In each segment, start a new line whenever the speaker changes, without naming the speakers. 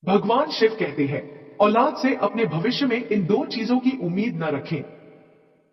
भगवान शिव कहते हैं, औलाद से अपने भविष्य में इन दो चीजों की उम्मीद न रखें।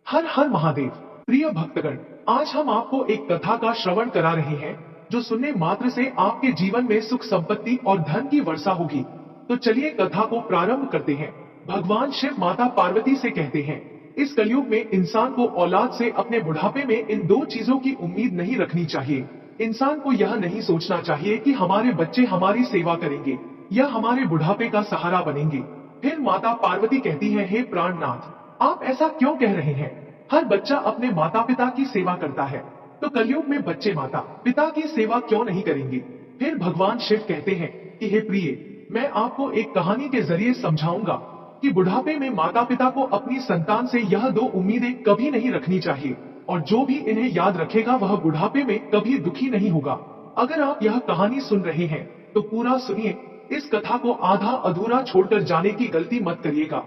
हर हर महादेव। प्रिय भक्तगण, आज हम आपको एक कथा का श्रवण करा रहे हैं जो सुनने मात्र से आपके जीवन में सुख संपत्ति और धन की वर्षा होगी। तो चलिए कथा को प्रारंभ करते हैं। भगवान शिव माता पार्वती से कहते हैं, इस कलयुग में इंसान को औलाद से अपने बुढ़ापे में इन दो चीजों की उम्मीद नहीं रखनी चाहिए। इंसान को यह नहीं सोचना चाहिए कि हमारे बच्चे हमारी सेवा करेंगे या हमारे बुढ़ापे का सहारा बनेंगे। फिर माता पार्वती कहती है, हे प्राणनाथ, आप ऐसा क्यों कह रहे हैं? हर बच्चा अपने माता पिता की सेवा करता है, तो कलयुग में बच्चे माता पिता की सेवा क्यों नहीं करेंगे? फिर भगवान शिव कहते हैं कि हे प्रिय, मैं आपको एक कहानी के जरिए समझाऊंगा कि बुढ़ापे में माता पिता को अपनी संतान से यह दो उम्मीदें कभी नहीं रखनी चाहिए, और जो भी इन्हें याद रखेगा वह बुढ़ापे में कभी दुखी नहीं होगा। अगर आप यह कहानी सुन रहे हैं तो पूरा सुनिए। इस कथा को आधा अधूरा छोड़कर जाने की गलती मत करिएगा,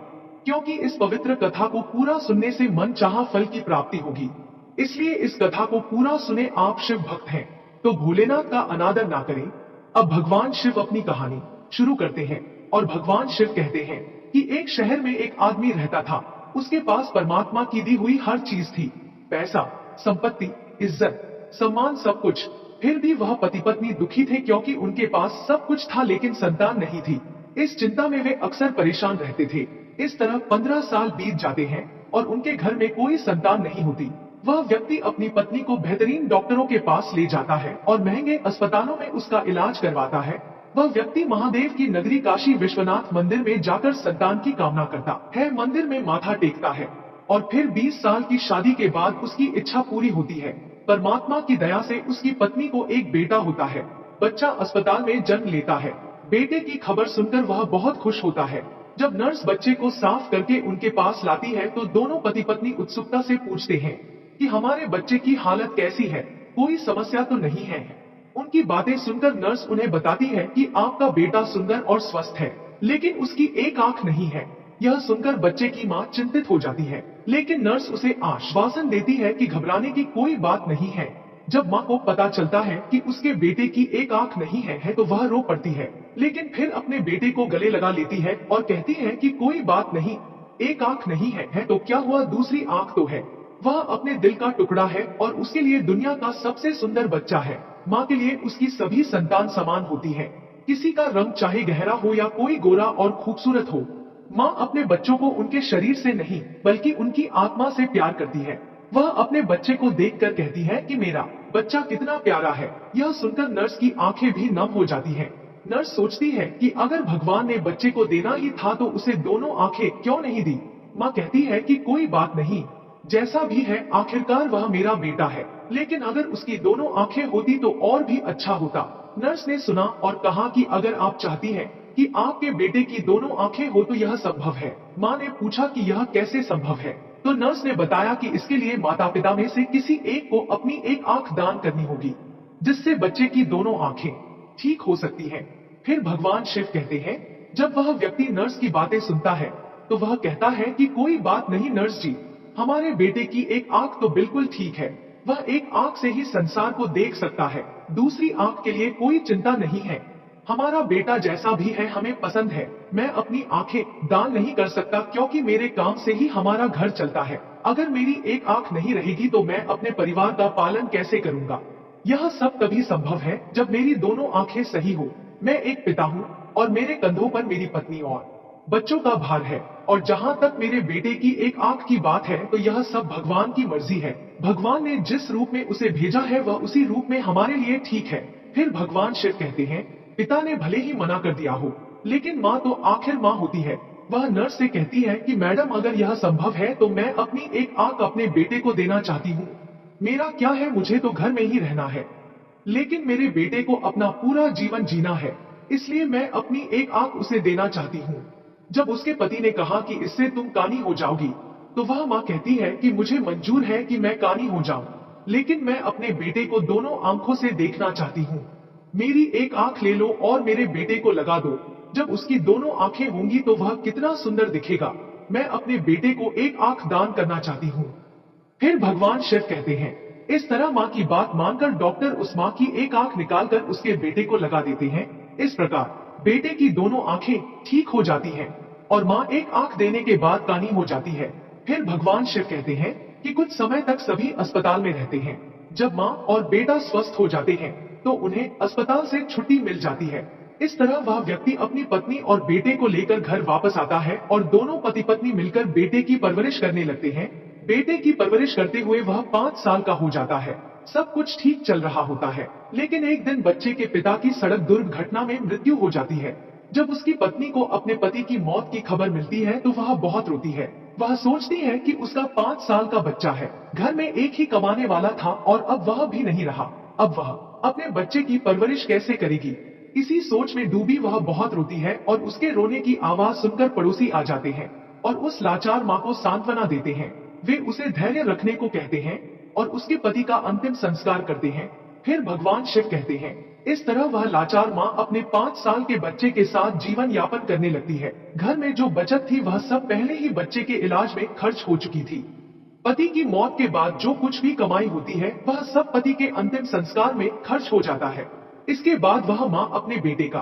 क्योंकि इस पवित्र कथा को पूरा सुनने से मन चाहा फल की प्राप्ति होगी। इसलिए इस कथा को पूरा सुने। आप शिव भक्त हैं तो भोलेनाथ का अनादर ना करें। अब भगवान शिव अपनी कहानी शुरू करते हैं और भगवान शिव कहते हैं कि एक शहर में एक आदमी रहता था। उसके पास परमात्मा की दी हुई हर चीज थी, पैसा, संपत्ति, इज्जत, सम्मान, सब कुछ। फिर भी वह पति पत्नी दुखी थे क्योंकि उनके पास सब कुछ था लेकिन संतान नहीं थी। इस चिंता में वे अक्सर परेशान रहते थे। इस तरह 15 साल बीत जाते हैं और उनके घर में कोई संतान नहीं होती। वह व्यक्ति अपनी पत्नी को बेहतरीन डॉक्टरों के पास ले जाता है और महंगे अस्पतालों में उसका इलाज करवाता है। वह व्यक्ति महादेव की नगरी काशी विश्वनाथ मंदिर में जाकर संतान की कामना करता है, मंदिर में माथा टेकता है और फिर 20 साल की शादी के बाद उसकी इच्छा पूरी होती है। परमात्मा की दया से उसकी पत्नी को एक बेटा होता है। बच्चा अस्पताल में जन्म लेता है। बेटे की खबर सुनकर वह बहुत खुश होता है। जब नर्स बच्चे को साफ करके उनके पास लाती है तो दोनों पति पत्नी उत्सुकता से पूछते हैं कि हमारे बच्चे की हालत कैसी है, कोई समस्या तो नहीं है? उनकी बातें सुनकर नर्स उन्हें बताती है कि आपका बेटा सुंदर और स्वस्थ है, लेकिन उसकी एक आंख नहीं है। यह सुनकर बच्चे की मां चिंतित हो जाती है, लेकिन नर्स उसे आश्वासन देती है कि घबराने की कोई बात नहीं है। जब मां को पता चलता है कि उसके बेटे की एक आंख नहीं है तो वह रो पड़ती है, लेकिन फिर अपने बेटे को गले लगा लेती है और कहती है कि कोई बात नहीं, एक आंख नहीं है तो क्या हुआ, दूसरी आंख तो है। वह अपने दिल का टुकड़ा है और उसके लिए दुनिया का सबसे सुंदर बच्चा है। माँ के लिए उसकी सभी संतान समान होती है, किसी का रंग चाहे गहरा हो या कोई गोरा और खूबसूरत हो। माँ अपने बच्चों को उनके शरीर से नहीं बल्कि उनकी आत्मा से प्यार करती है। वह अपने बच्चे को देखकर कहती है कि मेरा बच्चा कितना प्यारा है। यह सुनकर नर्स की आंखें भी नम हो जाती हैं। नर्स सोचती है कि अगर भगवान ने बच्चे को देना ही था तो उसे दोनों आंखें क्यों नहीं दी। माँ कहती है कि कोई बात नहीं, जैसा भी है आखिरकार वह मेरा बेटा है, लेकिन अगर उसकी दोनों आंखें होती तो और भी अच्छा होता। नर्स ने सुना और कहा कि अगर आप चाहती हैं कि आपके बेटे की दोनों आंखें हो तो यह संभव है। माँ ने पूछा कि यह कैसे संभव है, तो नर्स ने बताया कि इसके लिए माता पिता में से किसी एक को अपनी एक आंख दान करनी होगी, जिससे बच्चे की दोनों आंखें ठीक हो सकती हैं। फिर भगवान शिव कहते हैं, जब वह व्यक्ति नर्स की बातें सुनता है तो वह कहता है कि कोई बात नहीं नर्स जी, हमारे बेटे की एक आंख तो बिल्कुल ठीक है। वह एक आंख से ही संसार को देख सकता है, दूसरी आंख के लिए कोई चिंता नहीं है। हमारा बेटा जैसा भी है हमें पसंद है। मैं अपनी आंखें दान नहीं कर सकता क्योंकि मेरे काम से ही हमारा घर चलता है। अगर मेरी एक आंख नहीं रहेगी तो मैं अपने परिवार का पालन कैसे करूंगा? यह सब तभी संभव है जब मेरी दोनों आंखें सही हो। मैं एक पिता हूँ और मेरे कंधों पर मेरी पत्नी और बच्चों का भार है, और जहाँ तक मेरे बेटे की एक आंख की बात है तो यह सब भगवान की मर्जी है। भगवान ने जिस रूप में उसे भेजा है वह उसी रूप में हमारे लिए ठीक है। फिर भगवान शिव कहते हैं, पिता ने भले ही मना कर दिया हो, लेकिन माँ तो आखिर माँ होती है। वह नर्स से कहती है कि मैडम अगर यह संभव है तो मैं अपनी एक आंख अपने बेटे को देना चाहती हूँ। मेरा क्या है, मुझे तो घर में ही रहना है, लेकिन मेरे बेटे को अपना पूरा जीवन जीना है, इसलिए मैं अपनी एक आंख उसे देना चाहती हूँ। जब उसके पति ने कहा कि इससे तुम कानी हो जाओगी, तो वह माँ कहती है कि मुझे मंजूर है कि मैं कानी हो जाऊं, लेकिन मैं अपने बेटे को दोनों आंखों से देखना चाहती हूँ। मेरी एक आंख ले लो और मेरे बेटे को लगा दो। जब उसकी दोनों आंखें होंगी तो वह कितना सुंदर दिखेगा। मैं अपने बेटे को एक आंख दान करना चाहती हूँ। फिर भगवान शिव कहते हैं, इस तरह माँ की बात मानकर डॉक्टर उस माँ की एक आंख निकालकर उसके बेटे को लगा देते हैं। इस प्रकार बेटे की दोनों आंखें ठीक हो जाती हैं और माँ एक आंख देने के बाद कानी हो जाती है। फिर भगवान शिव कहते हैं कि कुछ समय तक सभी अस्पताल में रहते हैं। जब माँ और बेटा स्वस्थ हो जाते हैं तो उन्हें अस्पताल से छुट्टी मिल जाती है। इस तरह वह व्यक्ति अपनी पत्नी और बेटे को लेकर घर वापस आता है और दोनों पति पत्नी मिलकर बेटे की परवरिश करने लगते हैं। बेटे की परवरिश करते हुए वह 5 साल का हो जाता है। सब कुछ ठीक चल रहा होता है, लेकिन एक दिन बच्चे के पिता की सड़क दुर्घटना में मृत्यु हो जाती है। जब उसकी पत्नी को अपने पति की मौत की खबर मिलती है तो वह बहुत रोती है। वह सोचती है कि उसका 5 साल का बच्चा है, घर में एक ही कमाने वाला था और अब वह भी नहीं रहा। अब वह अपने बच्चे की परवरिश कैसे करेगी? इसी सोच में डूबी वह बहुत रोती है और उसके रोने की आवाज सुनकर पड़ोसी आ जाते हैं और उस लाचार माँ को सांत्वना देते हैं। वे उसे धैर्य रखने को कहते हैं और उसके पति का अंतिम संस्कार करते हैं। फिर भगवान शिव कहते हैं, इस तरह वह लाचार माँ अपने 5 साल के बच्चे के साथ जीवन यापन करने लगती है। घर में जो बचत थी वह सब पहले ही बच्चे के इलाज में खर्च हो चुकी थी। पति की मौत के बाद जो कुछ भी कमाई होती है वह सब पति के अंतिम संस्कार में खर्च हो जाता है। इसके बाद वह माँ अपने बेटे का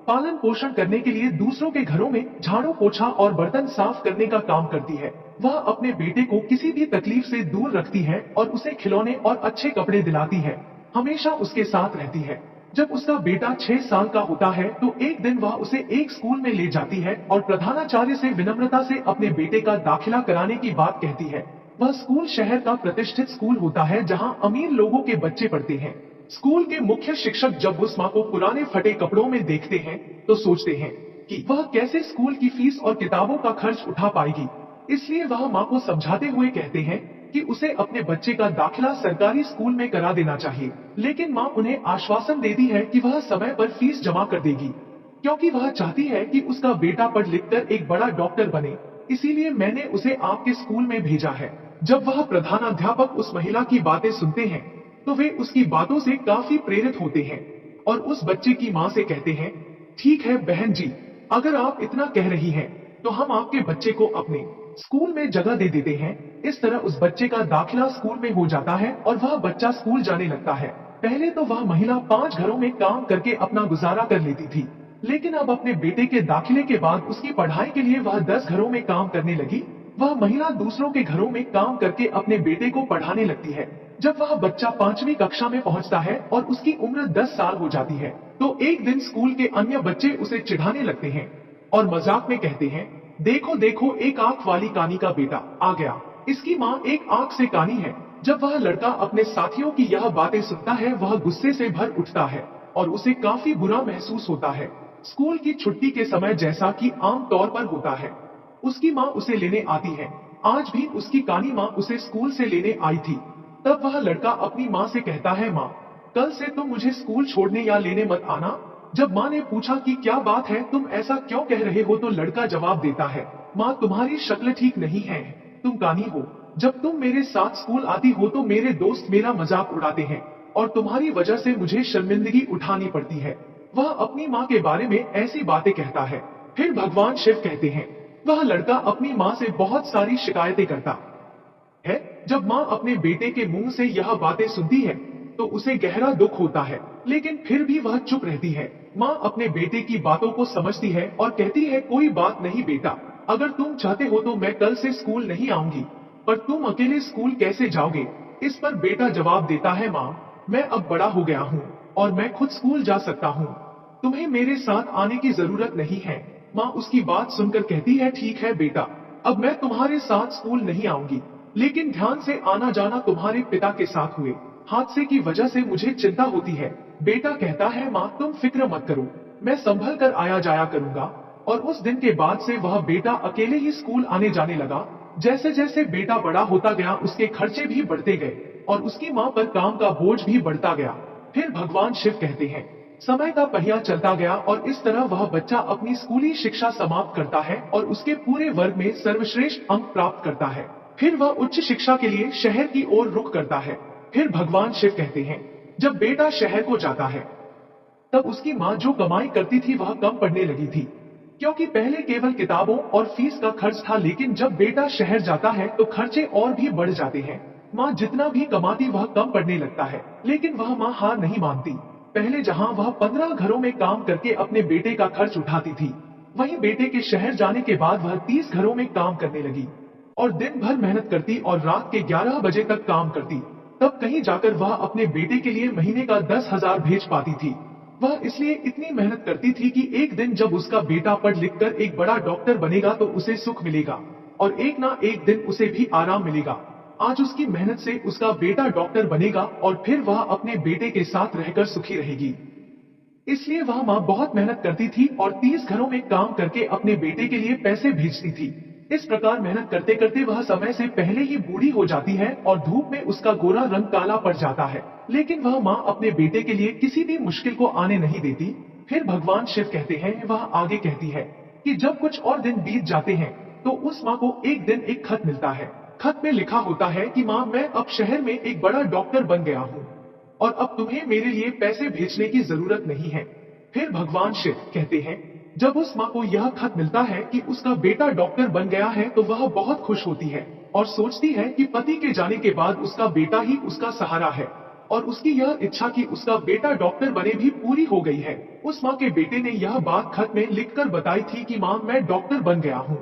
पालन पोषण करने के लिए दूसरों के घरों में झाड़ू पोछा और बर्तन साफ करने का काम करती है। वह अपने बेटे को किसी भी तकलीफ से दूर रखती है और उसे खिलौने और अच्छे कपड़े दिलाती है, हमेशा उसके साथ रहती है। जब उसका बेटा 6 साल का होता है तो एक दिन वह उसे एक स्कूल में ले जाती है और प्रधानाचार्य से विनम्रता से अपने बेटे का दाखिला कराने की बात कहती है। वह स्कूल शहर का प्रतिष्ठित स्कूल होता है जहां अमीर लोगों के बच्चे पढ़ते हैं। स्कूल के मुख्य शिक्षक जब उस माँ को पुराने फटे कपड़ों में देखते हैं तो सोचते हैं कि वह कैसे स्कूल की फीस और किताबों का खर्च उठा पाएगी। इसलिए वह माँ को समझाते हुए कहते हैं कि उसे अपने बच्चे का दाखिला सरकारी स्कूल में करा देना चाहिए। लेकिन माँ उन्हें आश्वासन देती है कि वह समय पर फीस जमा कर देगी, क्योंकि वह चाहती है कि उसका बेटा पढ़ लिखकर एक बड़ा डॉक्टर बने। इसीलिए मैंने उसे आपके स्कूल में भेजा है। जब वह प्रधानाध्यापक उस महिला की बातें सुनते हैं तो वे उसकी बातों से काफी प्रेरित होते हैं और उस बच्चे की माँ से कहते हैं, ठीक है बहन जी, अगर आप इतना कह रही हैं, तो हम आपके बच्चे को अपने स्कूल में जगह दे देते हैं। इस तरह उस बच्चे का दाखिला स्कूल में हो जाता है और वह बच्चा स्कूल जाने लगता है। पहले तो वह महिला 5 घरों में काम करके अपना गुजारा कर लेती थी, लेकिन अब अपने बेटे के दाखिले के बाद उसकी पढ़ाई के लिए वह 10 घरों में काम करने लगी। वह महिला दूसरों के घरों में काम करके अपने बेटे को पढ़ाने लगती है। जब वह बच्चा 5वीं कक्षा में पहुंचता है और उसकी उम्र 10 साल हो जाती है तो एक दिन स्कूल के अन्य बच्चे उसे चिढ़ाने लगते हैं और मजाक में कहते हैं, देखो देखो एक आंख वाली कानी का बेटा आ गया, इसकी माँ एक आंख से कानी है। जब वह लड़का अपने साथियों की यह बातें सुनता है वह गुस्से से भर उठता है और उसे काफी बुरा महसूस होता है। स्कूल की छुट्टी के समय जैसा कि आम तौर पर होता है, उसकी माँ उसे लेने आती है। आज भी उसकी कानी माँ उसे स्कूल से लेने आई थी। तब वह लड़का अपनी माँ से कहता है, माँ कल से तुम मुझे स्कूल छोड़ने या लेने मत आना। जब माँ ने पूछा कि क्या बात है, तुम ऐसा क्यों कह रहे हो, तो लड़का जवाब देता है, माँ तुम्हारी शक्ल ठीक नहीं है, तुम कानी हो। जब तुम मेरे साथ स्कूल आती हो तो मेरे दोस्त मेरा मजाक उड़ाते हैं और तुम्हारी वजह से मुझे शर्मिंदगी उठानी पड़ती है। वह अपनी माँ के बारे में ऐसी बातें कहता है। फिर भगवान शिव कहते हैं, वह लड़का अपनी माँ से बहुत सारी शिकायतें करता है। जब माँ अपने बेटे के मुंह से यह बातें सुनती है तो उसे गहरा दुख होता है, लेकिन फिर भी वह चुप रहती है। माँ अपने बेटे की बातों को समझती है और कहती है, कोई बात नहीं बेटा, अगर तुम चाहते हो तो मैं कल से स्कूल नहीं आऊंगी, पर तुम अकेले स्कूल कैसे जाओगे? इस पर बेटा जवाब देता है, माँ मैं अब बड़ा हो गया हूँ और मैं खुद स्कूल जा सकता हूँ, तुम्हें मेरे साथ आने की जरूरत नहीं है। माँ उसकी बात सुनकर कहती है, ठीक है बेटा, अब मैं तुम्हारे साथ स्कूल नहीं आऊंगी, लेकिन ध्यान से आना जाना, तुम्हारे पिता के साथ हुए हादसे की वजह से मुझे चिंता होती है। बेटा कहता है, माँ तुम फिक्र मत करो, मैं संभल कर आया जाया करूंगा। और उस दिन के बाद से वह बेटा अकेले ही स्कूल आने जाने लगा। जैसे जैसे बेटा बड़ा होता गया उसके खर्चे भी बढ़ते गए और उसकी माँ पर काम का बोझ भी बढ़ता गया। फिर भगवान शिव कहते हैं, समय का पहिया चलता गया और इस तरह वह बच्चा अपनी स्कूली शिक्षा समाप्त करता है और उसके पूरे वर्ग में सर्वश्रेष्ठ अंक प्राप्त करता है। फिर वह उच्च शिक्षा के लिए शहर की ओर रुख करता है। फिर भगवान शिव कहते हैं, जब बेटा शहर को जाता है तब उसकी माँ जो कमाई करती थी वह कम पड़ने लगी थी, क्योंकि पहले केवल किताबों और फीस का खर्च था, लेकिन जब बेटा शहर जाता है तो खर्चे और भी बढ़ जाते हैं। माँ जितना भी कमाती वह कम पड़ने लगता है, लेकिन वह माँ हार नहीं मानती। पहले जहाँ वह 15 घरों में काम करके अपने बेटे का खर्च उठाती थी, वहीं बेटे के शहर जाने के बाद वह 30 घरों में काम करने लगी और दिन भर मेहनत करती और रात के 11 बजे तक काम करती। तब कहीं जाकर वह अपने बेटे के लिए महीने का 10,000 भेज पाती थी। वह इसलिए इतनी मेहनत करती थी कि एक दिन जब उसका बेटा पढ़ लिख कर एक बड़ा डॉक्टर बनेगा तो उसे सुख मिलेगा और एक ना एक दिन उसे भी आराम मिलेगा। आज उसकी मेहनत से उसका बेटा डॉक्टर बनेगा और फिर वह अपने बेटे के साथ रहकर सुखी रहेगी। इसलिए वह माँ बहुत मेहनत करती थी और 30 घरों में काम करके अपने बेटे के लिए पैसे भेजती थी। इस प्रकार मेहनत करते करते वह समय से पहले ही बूढ़ी हो जाती है और धूप में उसका गोरा रंग काला पड़ जाता है। लेकिन वह माँ अपने बेटे के लिए किसी भी मुश्किल को आने नहीं देती। फिर भगवान शिव कहते हैं, वह आगे कहती है कि जब कुछ और दिन बीत जाते हैं तो उस माँ को एक दिन एक खत मिलता है। खत में लिखा होता है कि माँ, मैं अब शहर में एक बड़ा डॉक्टर बन गया हूँ और अब तुम्हें मेरे लिए पैसे भेजने की जरूरत नहीं है। फिर भगवान शिव कहते हैं, जब उस माँ को यह खत मिलता है कि उसका बेटा डॉक्टर बन गया है तो वह बहुत खुश होती है और सोचती है कि पति के जाने के बाद उसका बेटा ही उसका सहारा है और उसकी यह इच्छा कि उसका बेटा डॉक्टर बने भी पूरी हो गई है। उस माँ के बेटे ने यह बात खत में लिखकर बताई थी कि माँ, मैं डॉक्टर बन गया हूँ,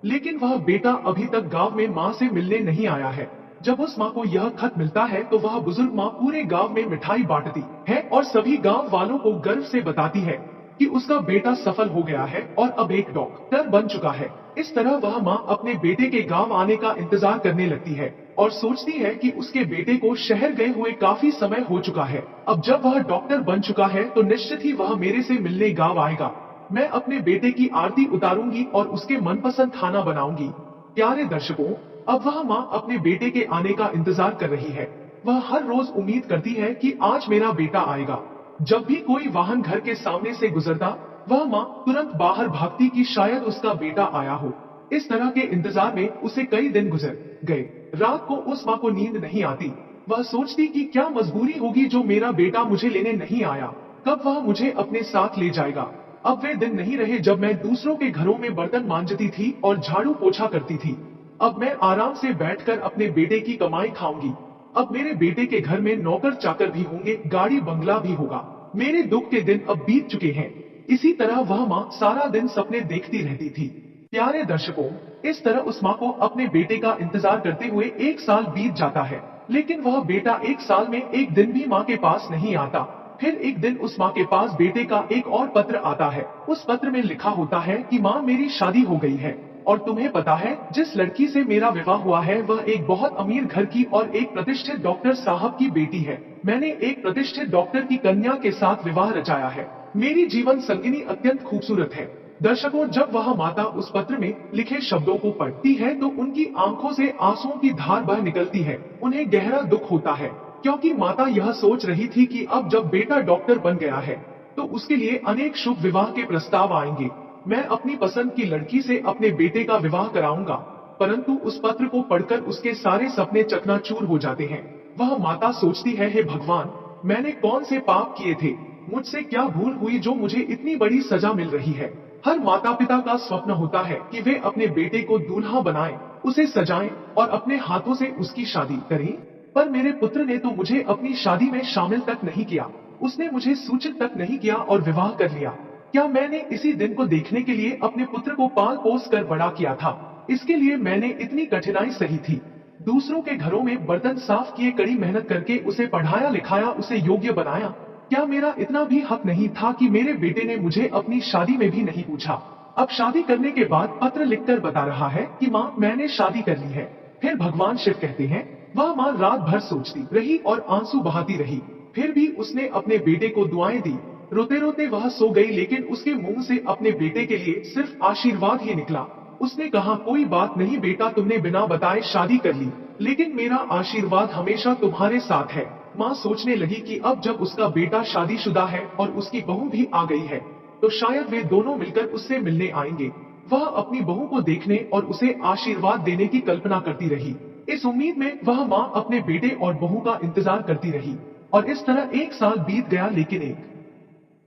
लेकिन वह बेटा अभी तक गांव में माँ से मिलने नहीं आया है। जब उस माँ को यह खत मिलता है तो वह बुजुर्ग माँ पूरे गांव में मिठाई बांटती है और सभी गांव वालों को गर्व से बताती है कि उसका बेटा सफल हो गया है और अब एक डॉक्टर बन चुका है। इस तरह वह माँ अपने बेटे के गांव आने का इंतजार करने लगती है और सोचती है कि उसके बेटे को शहर गए हुए काफी समय हो चुका है। अब जब वह डॉक्टर बन चुका है तो निश्चित ही वह मेरे से मिलने गांव आएगा। मैं अपने बेटे की आरती उतारूंगी और उसके मनपसंद खाना बनाऊंगी। प्यारे दर्शकों, अब वह माँ अपने बेटे के आने का इंतजार कर रही है। वह हर रोज उम्मीद करती है कि आज मेरा बेटा आएगा। जब भी कोई वाहन घर के सामने से गुजरता, वह माँ तुरंत बाहर भागती कि शायद उसका बेटा आया हो। इस तरह के इंतजार में उसे कई दिन गुजर गए। रात को उस माँ को नींद नहीं आती। वह सोचती कि क्या मजबूरी होगी जो मेरा बेटा मुझे लेने नहीं आया, कब वह मुझे अपने साथ ले जाएगा। अब वे दिन नहीं रहे जब मैं दूसरों के घरों में बर्तन मांजती थी और झाड़ू पोछा करती थी। अब मैं आराम से बैठकर अपने बेटे की कमाई खाऊंगी। अब मेरे बेटे के घर में नौकर चाकर भी होंगे, गाड़ी बंगला भी होगा। मेरे दुख के दिन अब बीत चुके हैं। इसी तरह वह माँ सारा दिन सपने देखती रहती थी। प्यारे दर्शकों, इस तरह उस माँ को अपने बेटे का इंतजार करते हुए एक साल बीत जाता है, लेकिन वह बेटा एक साल में एक दिन भी माँ के पास नहीं आता। फिर एक दिन उस माँ के पास बेटे का एक और पत्र आता है। उस पत्र में लिखा होता है कि माँ, मेरी शादी हो गई है और तुम्हें पता है, जिस लड़की से मेरा विवाह हुआ है वह एक बहुत अमीर घर की और एक प्रतिष्ठित डॉक्टर साहब की बेटी है। मैंने एक प्रतिष्ठित डॉक्टर की कन्या के साथ विवाह रचाया है। मेरी जीवन संगिनी अत्यंत खूबसूरत है। दर्शकों, जब वह माता उस पत्र में लिखे शब्दों को पढ़ती है तो उनकी आंखों से आंसुओं की धार बह निकलती है। उन्हें गहरा दुख होता है, क्योंकि माता यह सोच रही थी कि अब जब बेटा डॉक्टर बन गया है तो उसके लिए अनेक शुभ विवाह के प्रस्ताव आएंगे। मैं अपनी पसंद की लड़की से अपने बेटे का विवाह कराऊंगा। परंतु उस पत्र को पढ़कर उसके सारे सपने चकनाचूर हो जाते हैं। वह माता सोचती है, हे भगवान, मैंने कौन से पाप किए थे, मुझसे क्या भूल हुई जो मुझे इतनी बड़ी सजा मिल रही है। हर माता पिता का स्वप्न होता है कि वे अपने बेटे को दूल्हा बनाएं, उसे सजाएं और अपने हाथों से उसकी शादी करें। पर मेरे पुत्र ने तो मुझे अपनी शादी में शामिल तक नहीं किया। उसने मुझे सूचित तक नहीं किया और विवाह कर लिया। क्या मैंने इसी दिन को देखने के लिए अपने पुत्र को पाल पोस कर बड़ा किया था? इसके लिए मैंने इतनी कठिनाई सही थी। दूसरों के घरों में बर्तन साफ किए, कड़ी मेहनत करके उसे पढ़ाया लिखाया, उसे योग्य बनाया। क्या मेरा इतना भी हक नहीं था कि मेरे बेटे ने मुझे अपनी शादी में भी नहीं पूछा? अब शादी करने के बाद पत्र लिखकर बता रहा है कि माँ, मैंने शादी कर ली है। फिर भगवान शिव कहते हैं, वह माँ रात भर सोचती रही और आंसू बहाती रही। फिर भी उसने अपने बेटे को दुआएं दी। रोते रोते वह सो गई, लेकिन उसके मुंह से अपने बेटे के लिए सिर्फ आशीर्वाद ही निकला। उसने कहा, कोई बात नहीं बेटा, तुमने बिना बताए शादी कर ली, लेकिन मेरा आशीर्वाद हमेशा तुम्हारे साथ है। माँ सोचने लगी कि अब जब उसका बेटा शादीशुदा है और उसकी बहू भी आ गई है तो शायद वे दोनों मिलकर उससे मिलने आएंगे। वह अपनी बहू को देखने और उसे आशीर्वाद देने की कल्पना करती रही। इस उम्मीद में वह माँ अपने बेटे और बहू का इंतजार करती रही और इस तरह एक साल बीत गया, लेकिन एक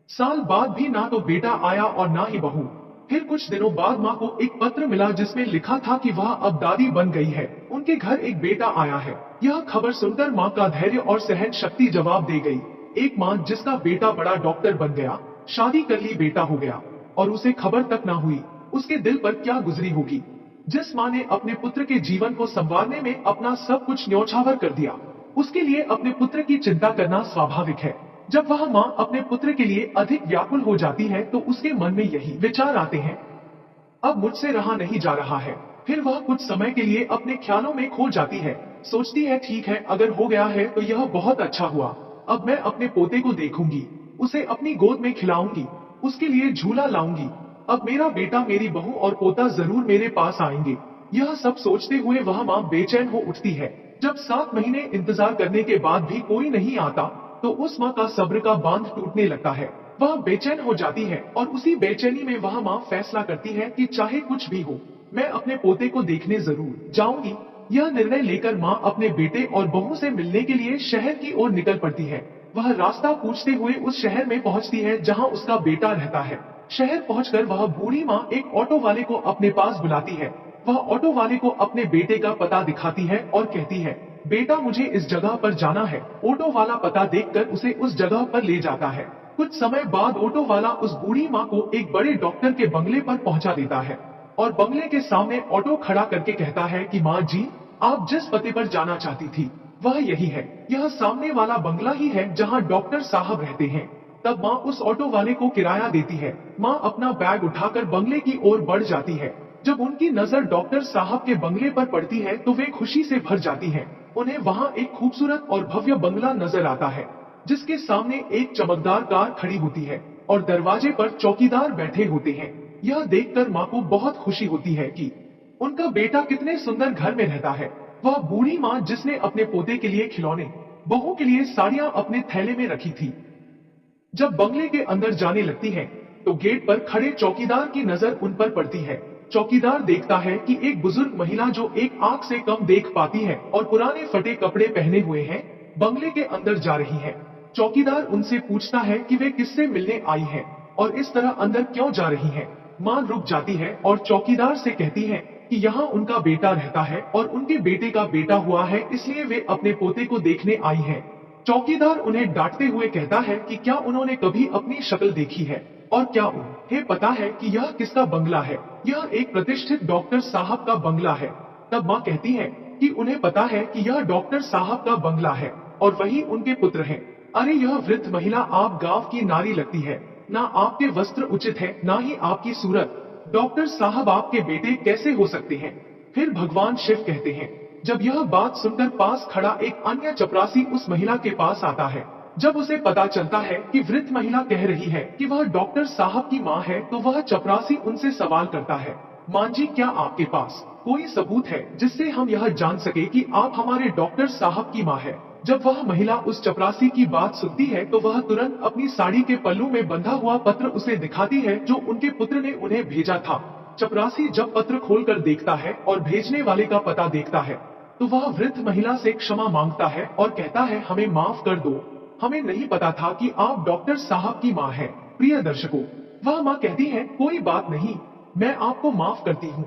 साल बाद भी ना तो बेटा आया और ना ही बहू। फिर कुछ दिनों बाद माँ को एक पत्र मिला जिसमें लिखा था कि वह अब दादी बन गई है, उनके घर एक बेटा आया है। यह खबर सुनकर माँ का धैर्य और सहन शक्ति जवाब दे गई। एक माँ जिसका बेटा बड़ा डॉक्टर बन गया, शादी कर ली, बेटा हो गया और उसे खबर तक ना हुई, उसके दिल पर क्या गुजरी होगी। जिस माँ ने अपने पुत्र के जीवन को संवारने में अपना सब कुछ न्यौछावर कर दिया, उसके लिए अपने पुत्र की चिंता करना स्वाभाविक है। जब वह माँ अपने पुत्र के लिए अधिक व्याकुल हो जाती है तो उसके मन में यही विचार आते हैं, अब मुझसे रहा नहीं जा रहा है। फिर वह कुछ समय के लिए अपने ख्यालों में खो जाती है, सोचती है ठीक है, अगर हो गया है तो यह बहुत अच्छा हुआ। अब मैं अपने पोते को देखूंगी, उसे अपनी गोद में खिलाऊंगी, उसके लिए झूला लाऊंगी। अब मेरा बेटा, मेरी बहू और पोता जरूर मेरे पास आएंगे। यह सब सोचते हुए वह माँ बेचैन हो उठती है। जब 7 महीने इंतजार करने के बाद भी कोई नहीं आता, तो उस माँ का सब्र का बांध टूटने लगता है। वह बेचैन हो जाती है और उसी बेचैनी में वह माँ फैसला करती है कि चाहे कुछ भी हो, मैं अपने पोते को देखने जरूर जाऊंगी। यह निर्णय लेकर माँ अपने बेटे और बहू से मिलने के लिए शहर की ओर निकल पड़ती है। वह रास्ता पूछते हुए उस शहर में पहुंचती है जहां उसका बेटा रहता है। शहर पहुंचकर वह बूढ़ी माँ एक ऑटो वाले को अपने पास बुलाती है। वह ऑटो वाले को अपने बेटे का पता दिखाती है और कहती है, बेटा मुझे इस जगह पर जाना है। ऑटो वाला पता देखकर उसे उस जगह पर ले जाता है। कुछ समय बाद ऑटो वाला उस बूढ़ी माँ को एक बड़े डॉक्टर के बंगले पर पहुंचा देता है और बंगले के सामने ऑटो खड़ा करके कहता है कि माँ जी, आप जिस पते पर जाना चाहती थी वह यही है। यह सामने वाला बंगला ही है जहाँ डॉक्टर साहब रहते हैं। तब माँ उस ऑटो वाले को किराया देती है। माँ अपना बैग उठाकर बंगले की ओर बढ़ जाती है। जब उनकी नजर डॉक्टर साहब के बंगले पर पड़ती है तो वे खुशी से भर जाती हैं। उन्हें वहाँ एक खूबसूरत और भव्य बंगला नजर आता है, जिसके सामने एक चमकदार कार खड़ी होती है और दरवाजे पर चौकीदार बैठे होते हैं। यह देखकर माँ को बहुत खुशी होती है कि उनका बेटा कितने सुंदर घर में रहता है। वह बूढ़ी माँ जिसने अपने पोते के लिए खिलौने, बहू के लिए साड़ियां अपने थैले में रखी थी, जब बंगले के अंदर जाने लगती है तो गेट पर खड़े चौकीदार की नजर उन पर पड़ती है। चौकीदार देखता है कि एक बुजुर्ग महिला जो एक आंख से कम देख पाती है और पुराने फटे कपड़े पहने हुए है, बंगले के अंदर जा रही है। चौकीदार उनसे पूछता है कि वे किससे मिलने आई है और इस तरह अंदर क्यों जा रही है। मां रुक जाती है और चौकीदार से कहती है कि यहाँ उनका बेटा रहता है और उनके बेटे का बेटा हुआ है, इसलिए वे अपने पोते को देखने आई है। चौकीदार उन्हें डांटते हुए कहता है कि क्या उन्होंने कभी अपनी शक्ल देखी है और क्या उन्हें पता है कि यह किसका बंगला है। यह एक प्रतिष्ठित डॉक्टर साहब का बंगला है। तब माँ कहती है कि उन्हें पता है कि यह डॉक्टर साहब का बंगला है और वही उनके पुत्र हैं। अरे यह वृद्ध महिला, आप गांव की नारी लगती है, ना आपके वस्त्र उचित है, ना ही आपकी सूरत। डॉक्टर साहब आपके बेटे कैसे हो सकते हैं। फिर भगवान शिव कहते हैं। जब यह बात सुनकर पास खड़ा एक अन्य चपरासी उस महिला के पास आता है। जब उसे पता चलता है कि वृद्ध महिला कह रही है कि वह डॉक्टर साहब की माँ है, तो वह चपरासी उनसे सवाल करता है, माँ जी, क्या आपके पास कोई सबूत है जिससे हम यह जान सके कि आप हमारे डॉक्टर साहब की माँ है। जब वह महिला उस चपरासी की बात सुनती है तो वह तुरंत अपनी साड़ी के पल्लू में बंधा हुआ पत्र उसे दिखाती है जो उनके पुत्र ने उन्हें भेजा था। चपरासी जब पत्र खोलकर देखता है और भेजने वाले का पता देखता है तो वह वृद्ध महिला से क्षमा मांगता है और कहता है, हमें माफ कर दो, हमें नहीं पता था कि आप डॉक्टर साहब की माँ हैं। प्रिय दर्शकों, वह माँ कहती है, कोई बात नहीं, मैं आपको माफ करती हूँ।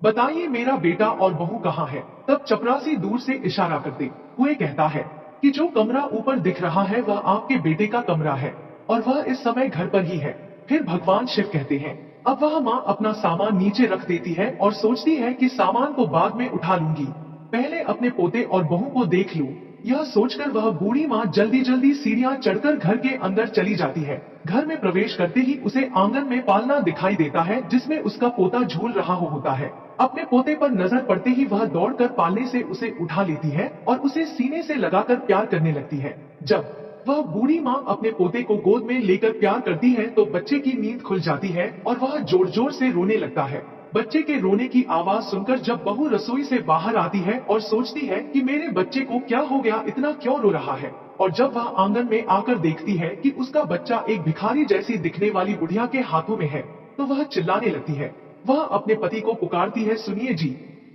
बताइए मेरा बेटा और बहू कहाँ है। तब चपरासी दूर से इशारा करते हुए कहता है कि जो कमरा ऊपर दिख रहा है वह आपके बेटे का कमरा है और वह इस समय घर पर ही है। फिर भगवान शिव कहते हैं, अब वह माँ अपना सामान नीचे रख देती है और सोचती है कि सामान को बाद में उठा लूंगी, पहले अपने पोते और बहू को देख लूं। यह सोचकर वह बूढ़ी माँ जल्दी जल्दी सीढ़ियां चढ़कर घर के अंदर चली जाती है। घर में प्रवेश करते ही उसे आंगन में पालना दिखाई देता है जिसमें उसका पोता झूल रहा होता है। अपने पोते पर नजर पड़ते ही वह दौड़कर पालने से उसे उठा लेती है और उसे सीने से लगाकर प्यार करने लगती है। जब वह बूढ़ी माँ अपने पोते को गोद में लेकर प्यार करती है तो बच्चे की नींद खुल जाती है और वह जोर जोर से रोने लगता है। बच्चे के रोने की आवाज सुनकर जब बहू रसोई से बाहर आती है और सोचती है कि मेरे बच्चे को क्या हो गया, इतना क्यों रो रहा है, और जब वह आंगन में आकर देखती है कि उसका बच्चा एक भिखारी जैसी दिखने वाली बुढ़िया के हाथों में है, तो वह चिल्लाने लगती है। वह अपने पति को पुकारती है, सुनिए जी,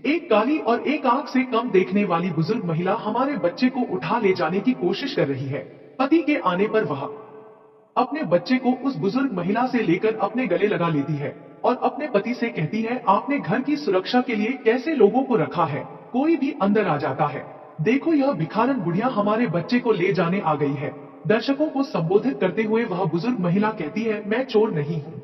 एक काली और एक आंख से कम देखने वाली बुजुर्ग महिला हमारे बच्चे को उठा ले जाने की कोशिश कर रही है। पति के आने पर वह अपने बच्चे को उस बुजुर्ग महिला से लेकर अपने गले लगा लेती है और अपने पति से कहती है, आपने घर की सुरक्षा के लिए कैसे लोगों को रखा है, कोई भी अंदर आ जाता है, देखो यह भिखारन बुढ़िया हमारे बच्चे को ले जाने आ गई है। दर्शकों को संबोधित करते हुए वह बुजुर्ग महिला कहती है, मैं चोर नहीं हूँ,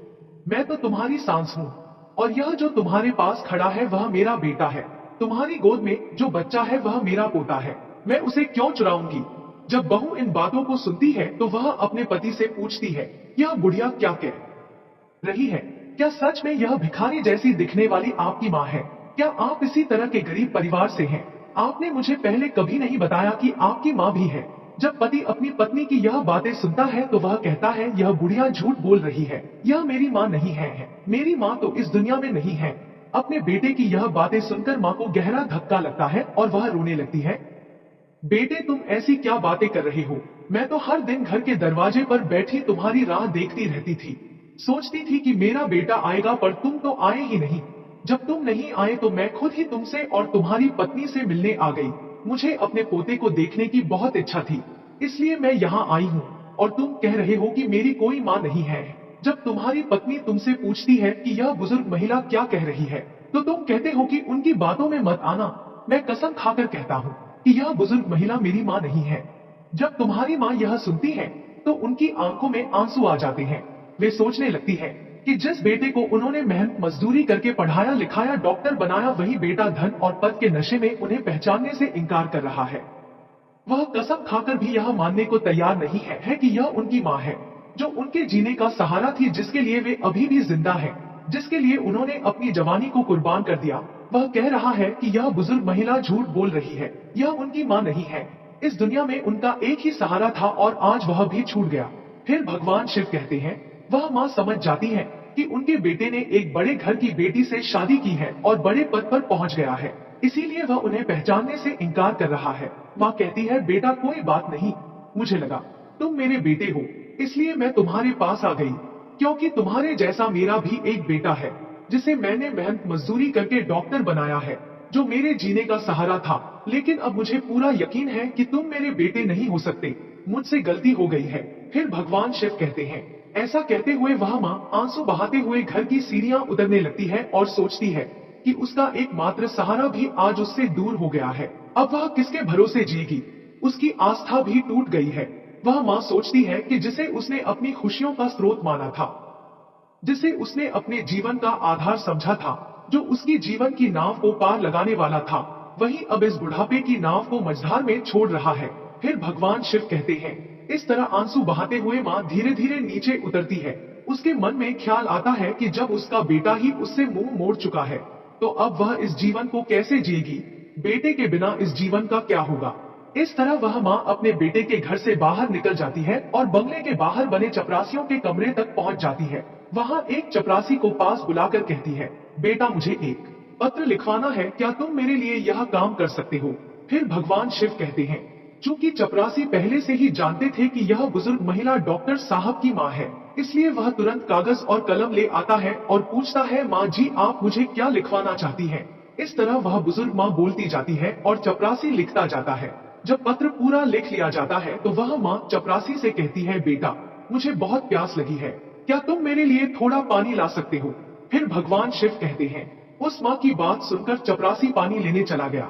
मैं तो तुम्हारी सांस हूँ, और यह जो तुम्हारे पास खड़ा है वह मेरा बेटा है। तुम्हारी गोद में जो बच्चा है वह मेरा पोता है, मैं उसे क्यों चुराऊंगी। जब बहू इन बातों को सुनती है तो वह अपने पति से पूछती है, यह बुढ़िया क्या कह रही है? क्या सच में यह भिखारी जैसी दिखने वाली आपकी माँ है? क्या आप इसी तरह के गरीब परिवार से हैं? आपने मुझे पहले कभी नहीं बताया कि आपकी माँ भी है। जब पति अपनी पत्नी की यह बातें सुनता है तो वह कहता है, यह बुढ़िया झूठ बोल रही है, यह मेरी माँ नहीं है, मेरी माँ तो इस दुनिया में नहीं है। अपने बेटे की यह बातें सुनकर माँ को गहरा धक्का लगता है और वह रोने लगती है। बेटे, तुम ऐसी क्या बातें कर रहे हो? मैं तो हर दिन घर के दरवाजे पर बैठी तुम्हारी राह देखती रहती थी, सोचती थी कि मेरा बेटा आएगा, पर तुम तो आए ही नहीं। जब तुम नहीं आए तो मैं खुद ही तुमसे और तुम्हारी पत्नी से मिलने आ गई। मुझे अपने पोते को देखने की बहुत इच्छा थी, इसलिए मैं यहाँ आई हूँ। और तुम कह रहे हो कि मेरी कोई माँ नहीं है। जब तुम्हारी पत्नी तुमसे पूछती है कि यह बुजुर्ग महिला क्या कह रही है, तो तुम कहते हो कि उनकी बातों में मत आना। मैं कसम खाकर कहता हूँ कि यह बुजुर्ग महिला मेरी माँ नहीं है। जब तुम्हारी माँ यह सुनती है तो उनकी आंखों में आंसू आ जाते हैं। वे सोचने लगती है कि जिस बेटे को उन्होंने मेहनत मजदूरी करके पढ़ाया लिखाया डॉक्टर बनाया, वही बेटा धन और पद के नशे में उन्हें पहचानने से इनकार कर रहा है। वह कसम खाकर भी यह मानने को तैयार नहीं है कि यह उनकी माँ है, जो उनके जीने का सहारा थी, जिसके लिए वे अभी भी जिंदा हैं, जिसके लिए उन्होंने अपनी जवानी को कुर्बान कर दिया। वह कह रहा है कि यह बुजुर्ग महिला झूठ बोल रही है, यह उनकी माँ नहीं है। इस दुनिया में उनका एक ही सहारा था और आज वह भी छूट गया। फिर भगवान शिव कहते हैं, वह माँ समझ जाती है कि उनके बेटे ने एक बड़े घर की बेटी से शादी की है और बड़े पद पर पहुंच गया है, इसीलिए वह उन्हें पहचानने से इनकार कर रहा है। माँ कहती है, बेटा कोई बात नहीं, मुझे लगा तुम मेरे बेटे हो, इसलिए मैं तुम्हारे पास आ गई, क्योंकि तुम्हारे जैसा मेरा भी एक बेटा है, जिसे मैंने मेहनत मजदूरी करके डॉक्टर बनाया है, जो मेरे जीने का सहारा था। लेकिन अब मुझे पूरा यकीन है कि तुम मेरे बेटे नहीं हो सकते, मुझसे गलती हो गई है। फिर भगवान शिव कहते हैं, ऐसा कहते हुए वह माँ आंसू बहाते हुए घर की सीढ़ियां उतरने लगती है और सोचती है कि उसका एकमात्र सहारा भी आज उससे दूर हो गया है। अब वह किसके भरोसे जिएगी? उसकी आस्था भी टूट गई है। वह माँ सोचती है कि जिसे उसने अपनी खुशियों का स्रोत माना था, जिसे उसने अपने जीवन का आधार समझा था, जो उसकी जीवन की नाव को पार लगाने वाला था, वही अब इस बुढ़ापे की नाव को मझधार में छोड़ रहा है। फिर भगवान शिव कहते हैं, इस तरह आंसू बहाते हुए माँ धीरे धीरे नीचे उतरती है। उसके मन में ख्याल आता है कि जब उसका बेटा ही उससे मुंह मोड़ चुका है, तो अब वह इस जीवन को कैसे जिएगी? बेटे के बिना इस जीवन का क्या होगा? इस तरह वह माँ अपने बेटे के घर से बाहर निकल जाती है और बंगले के बाहर बने चपरासियों के कमरे तक पहुंच जाती है। वहां एक चपरासी को पास बुलाकर कहती है, बेटा मुझे एक पत्र लिखवाना है, क्या तुम मेरे लिए यह काम कर सकते हो? फिर भगवान शिव कहते हैं, चूंकि चपरासी पहले से ही जानते थे कि यह बुजुर्ग महिला डॉक्टर साहब की माँ है, इसलिए वह तुरंत कागज और कलम ले आता है और पूछता है, माँ जी आप मुझे क्या लिखवाना चाहती हैं? इस तरह वह बुजुर्ग माँ बोलती जाती है और चपरासी लिखता जाता है। जब पत्र पूरा लिख लिया जाता है तो वह माँ चपरासी से कहती है, बेटा मुझे बहुत प्यास लगी है, क्या तुम मेरे लिए थोड़ा पानी ला सकते हो? फिर भगवान शिव कहते हैं, उस माँ की बात सुनकर चपरासी पानी लेने चला गया।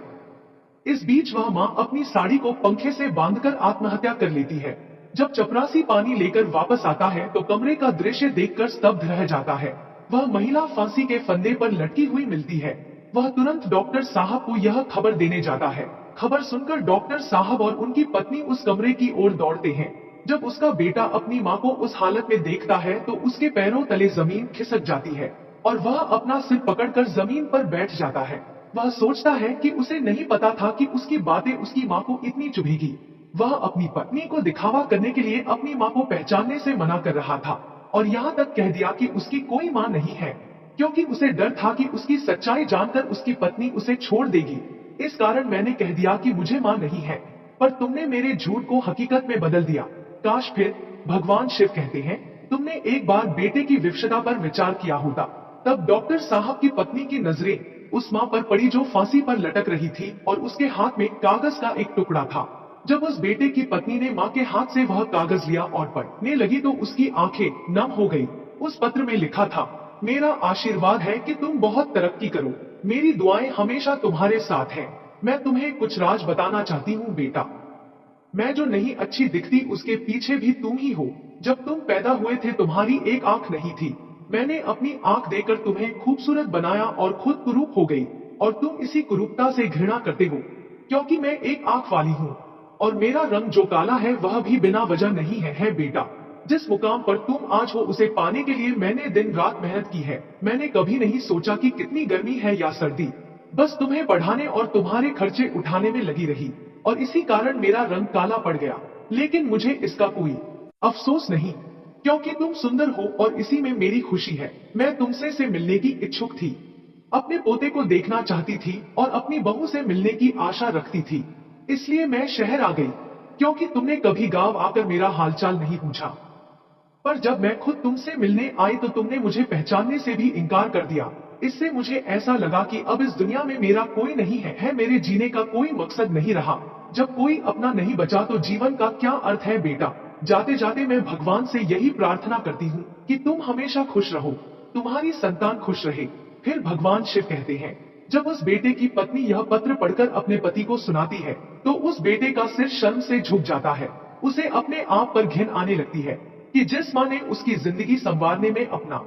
इस बीच वह माँ अपनी साड़ी को पंखे से बांधकर आत्महत्या कर लेती है। जब चपरासी पानी लेकर वापस आता है तो कमरे का दृश्य देखकर स्तब्ध रह जाता है। वह महिला फांसी के फंदे पर लटकी हुई मिलती है। वह तुरंत डॉक्टर साहब को यह खबर देने जाता है। खबर सुनकर डॉक्टर साहब और उनकी पत्नी उस कमरे की ओर दौड़ते हैं। जब उसका बेटा अपनी माँ को उस हालत में देखता है तो उसके पैरों तले जमीन खिसक जाती है और वह अपना सिर पकड़कर जमीन पर बैठ जाता है। वह सोचता है कि उसे नहीं पता था कि उसकी बातें उसकी माँ को इतनी चुभेगी। वह अपनी पत्नी को दिखावा करने के लिए अपनी माँ को पहचानने से मना कर रहा था और यहाँ तक कह दिया कि उसकी कोई माँ नहीं है, क्योंकि उसे डर था कि उसकी सच्चाई जानकर उसकी पत्नी उसे छोड़ देगी। इस कारण मैंने कह दिया कि मुझे माँ नहीं है, पर तुमने मेरे झूठ को हकीकत में बदल दिया। काश फिर, भगवान शिव कहते हैं, तुमने एक बार बेटे की विवशता पर विचार किया होता। तब डॉक्टर साहब की पत्नी की नजरें उस माँ पर पड़ी जो फांसी पर लटक रही थी और उसके हाथ में कागज का एक टुकड़ा था। जब उस बेटे की पत्नी ने माँ के हाथ से वह कागज लिया और पढ़ने लगी तो उसकी आंखें नम हो गई। उस पत्र में लिखा था, मेरा आशीर्वाद है कि तुम बहुत तरक्की करो, मेरी दुआएं हमेशा तुम्हारे साथ हैं। मैं तुम्हें कुछ राज बताना चाहती हूँ बेटा। मैं जो नहीं अच्छी दिखती उसके पीछे भी तुम ही हो। जब तुम पैदा हुए थे तुम्हारी एक आंख नहीं थी। मैंने अपनी आंख देकर तुम्हें खूबसूरत बनाया और खुद कुरूप हो गई, और तुम इसी कुरूपता से घृणा करते हो, क्योंकि मैं एक आंख वाली हूँ। और मेरा रंग जो काला है वह भी बिना वजह नहीं है बेटा। जिस मुकाम पर तुम आज हो उसे पाने के लिए मैंने दिन रात मेहनत की है। मैंने कभी नहीं सोचा कि कितनी गर्मी है या सर्दी, बस तुम्हें पढ़ाने और तुम्हारे खर्चे उठाने में लगी रही, और इसी कारण मेरा रंग काला पड़ गया। लेकिन मुझे इसका कोई अफसोस नहीं, क्योंकि तुम सुंदर हो और इसी में मेरी खुशी है। मैं तुमसे से मिलने की इच्छुक थी, अपने पोते को देखना चाहती थी और अपनी बहू से मिलने की आशा रखती थी। इसलिए मैं शहर आ गई, क्योंकि तुमने कभी गांव आकर मेरा हालचाल नहीं पूछा। पर जब मैं खुद तुमसे मिलने आई तो तुमने मुझे पहचानने से भी इनकार कर दिया। इससे मुझे ऐसा लगा कि अब इस दुनिया में मेरा कोई नहीं है मेरे जीने का कोई मकसद नहीं रहा। जब कोई अपना नहीं बचा तो जीवन का क्या अर्थ है बेटा। जाते जाते मैं भगवान से यही प्रार्थना करती हूँ कि तुम हमेशा खुश रहो, तुम्हारी संतान खुश रहे। फिर भगवान शिव कहते हैं, जब उस बेटे की पत्नी यह पत्र पढ़कर अपने पति को सुनाती है तो उस बेटे का सिर शर्म से झुक जाता है। उसे अपने आप पर घिन आने लगती है कि जिस माँ ने उसकी जिंदगी संवारने में अपना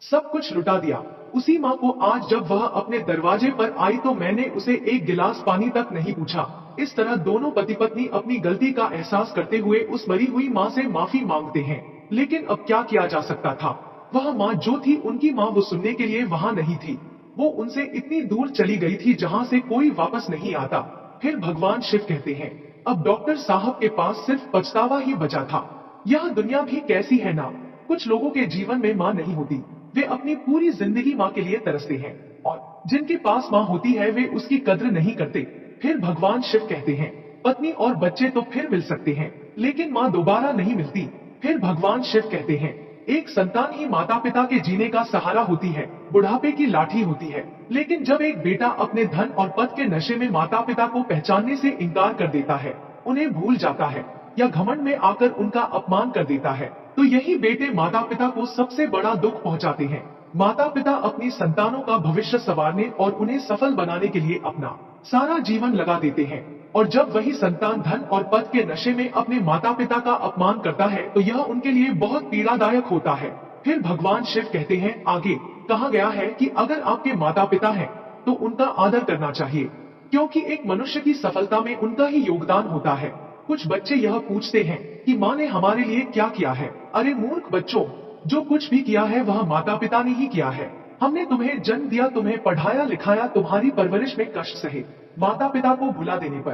सब कुछ लुटा दिया, उसी माँ को आज जब वह अपने दरवाजे पर आई तो मैंने उसे एक गिलास पानी तक नहीं पूछा। इस तरह दोनों पति पत्नी अपनी गलती का एहसास करते हुए उस मरी हुई माँ से माफी मांगते हैं। लेकिन अब क्या किया जा सकता था। वह माँ जो थी उनकी माँ वो सुनने के लिए वहां नहीं थी। वो उनसे इतनी दूर चली गई थी जहां से कोई वापस नहीं आता। फिर भगवान शिव कहते हैं, अब डॉक्टर साहब के पास सिर्फ पछतावा ही बचा था। यह दुनिया भी कैसी है ना। कुछ लोगों के जीवन में माँ नहीं होती, वे अपनी पूरी जिंदगी माँ के लिए तरसते हैं, और जिनके पास माँ होती है वे उसकी कद्र नहीं करते। फिर भगवान शिव कहते हैं, पत्नी और बच्चे तो फिर मिल सकते हैं, लेकिन माँ दोबारा नहीं मिलती। फिर भगवान शिव कहते हैं, एक संतान ही माता पिता के जीने का सहारा होती है, बुढ़ापे की लाठी होती है। लेकिन जब एक बेटा अपने धन और पद के नशे में माता पिता को पहचानने से इनकार कर देता है, उन्हें भूल जाता है, या घमंड में आकर उनका अपमान कर देता है, तो यही बेटे माता पिता को सबसे बड़ा दुख पहुंचाते हैं। माता पिता अपनी संतानों का भविष्य संवारने और उन्हें सफल बनाने के लिए अपना सारा जीवन लगा देते हैं, और जब वही संतान धन और पद के नशे में अपने माता पिता का अपमान करता है तो यह उनके लिए बहुत पीड़ादायक होता है। फिर भगवान शिव कहते हैं, आगे कहा गया है कि अगर आपके माता पिता हैं तो उनका आदर करना चाहिए, क्योंकि एक मनुष्य की सफलता में उनका ही योगदान होता है। कुछ बच्चे यह पूछते हैं कि माँ ने हमारे लिए क्या किया है। अरे मूर्ख बच्चों, जो कुछ भी किया है वह माता पिता ने ही किया है। हमने तुम्हें जन्म दिया, तुम्हें पढ़ाया लिखाया, तुम्हारी परवरिश में कष्ट सहे। माता पिता को भुला देने पर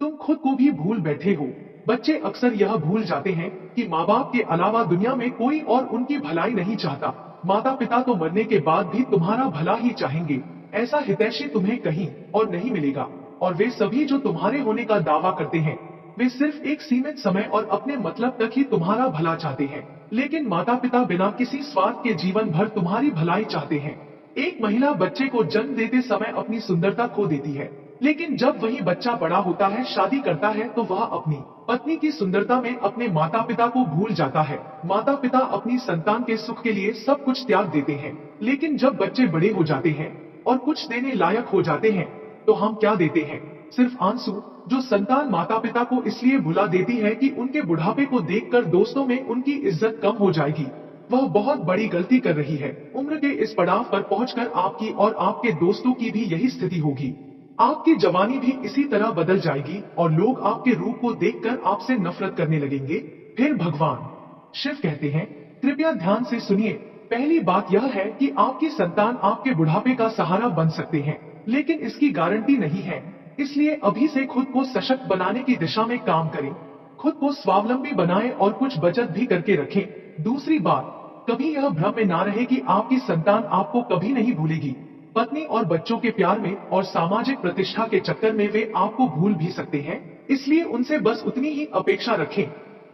तुम खुद को भी भूल बैठे हो। बच्चे अक्सर यह भूल जाते हैं कि माँ बाप के अलावा दुनिया में कोई और उनकी भलाई नहीं चाहता। माता पिता तो मरने के बाद भी तुम्हारा भला ही चाहेंगे। ऐसा हितैषी तुम्हें कहीं और नहीं मिलेगा। और वे सभी जो तुम्हारे होने का दावा करते हैं, वे सिर्फ एक सीमित समय और अपने मतलब तक ही तुम्हारा भला चाहते हैं। लेकिन माता पिता बिना किसी स्वार्थ के जीवन भर तुम्हारी भलाई चाहते हैं। एक महिला बच्चे को जन्म देते समय अपनी सुंदरता खो देती है, लेकिन जब वही बच्चा बड़ा होता है, शादी करता है, तो वह अपनी पत्नी की सुंदरता में अपने माता पिता को भूल जाता है। माता पिता अपनी संतान के सुख के लिए सब कुछ त्याग देते हैं, लेकिन जब बच्चे बड़े हो जाते हैं और कुछ देने लायक हो जाते हैं तो हम क्या देते हैं? सिर्फ आंसू। जो संतान माता पिता को इसलिए भुला देती है कि उनके बुढ़ापे को देखकर दोस्तों में उनकी इज्जत कम हो जाएगी, वह बहुत बड़ी गलती कर रही है। उम्र के इस पड़ाव पर पहुंचकर आपकी और आपके दोस्तों की भी यही स्थिति होगी। आपकी जवानी भी इसी तरह बदल जाएगी और लोग आपके रूप को देखकर आपसे नफरत करने लगेंगे। फिर भगवान शिव कहते हैं, कृपया ध्यान से सुनिए। पहली बात यह है कि आपकी संतान आपके बुढ़ापे का सहारा बन सकते हैं, लेकिन इसकी गारंटी नहीं है। इसलिए अभी से खुद को सशक्त बनाने की दिशा में काम करें। खुद को स्वावलंबी बनाएं और कुछ बचत भी करके रखें। दूसरी बात, कभी यह भ्रम में ना रहे कि आपकी संतान आपको कभी नहीं भूलेगी। पत्नी और बच्चों के प्यार में और सामाजिक प्रतिष्ठा के चक्कर में वे आपको भूल भी सकते हैं, इसलिए उनसे बस उतनी ही अपेक्षा रखें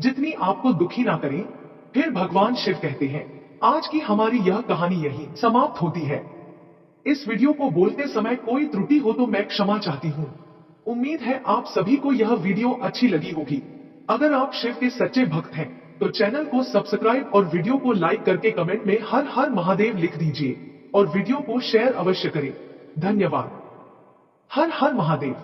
जितनी आपको दुखी ना करें। फिर भगवान शिव कहते हैं, आज की हमारी यह कहानी यही समाप्त होती है। इस वीडियो को बोलते समय कोई त्रुटि हो तो मैं क्षमा चाहती हूँ। उम्मीद है आप सभी को यह वीडियो अच्छी लगी होगी। अगर आप शिव के सच्चे भक्त हैं तो चैनल को सब्सक्राइब और वीडियो को लाइक करके कमेंट में हर हर महादेव लिख दीजिए, और वीडियो को शेयर अवश्य करें। धन्यवाद। हर हर महादेव।